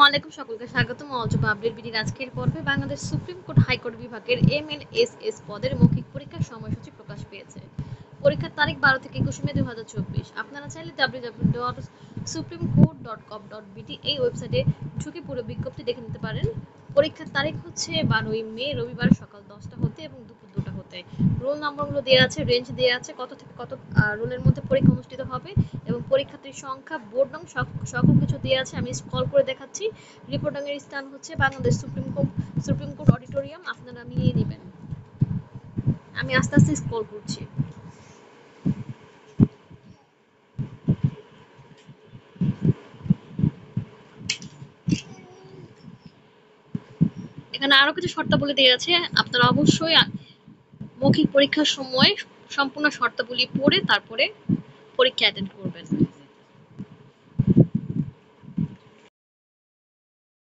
আলাইকুম, সকলকে স্বাগতম অলজব আপডেট বিডির আজকের পর্বে বাংলাদেশ সুপ্রিম কোর্ট হাইকোর্ট বিভাগের এমএলএসএস পদের মৌখিক পরীক্ষার সময়সূচি প্রকাশ পেয়েছে। পরীক্ষার তারিখ 12 থেকে 21 মে 2024। আপনারা চাইলে www.supremcourt.gov.bt এই ওয়েবসাইটে ঢুকে পুরো বিজ্ঞপ্তি দেখে নিতে পারেন। পরীক্ষার তারিখ হচ্ছে 12 মে রবিবার সকাল 10টা হতে এবং দুপুর 2টা হতে। রোল নাম্বারগুলো দেওয়া আছে, রেঞ্জ দেওয়া আছে, কত থেকে কত রোলের মধ্যে পরীক্ষা অনুষ্ঠিত হবে এবং পরীক্ষার্থীর সংখ্যা, বোর্ড নং, সকল কিছু দেওয়া আছে। আমি স্ক্রল করে দেখাচ্ছি। রিপোর্টিং এর স্থান হচ্ছে বাংলাদেশ সুপ্রিম কোর্ট অডিটোরিয়াম। আপনারা মিলিয়ে নেবেন। আমি আস্তে আস্তে স্ক্রল করছি। এখানে আরো কিছু শর্তাবলী দেওয়া আছে। আপনারা অবশ্যই মৌখিক পরীক্ষার সময় সম্পূর্ণ শর্তাবলী পড়ে তারপরে পরীক্ষা অ্যাটেন্ড করবেন।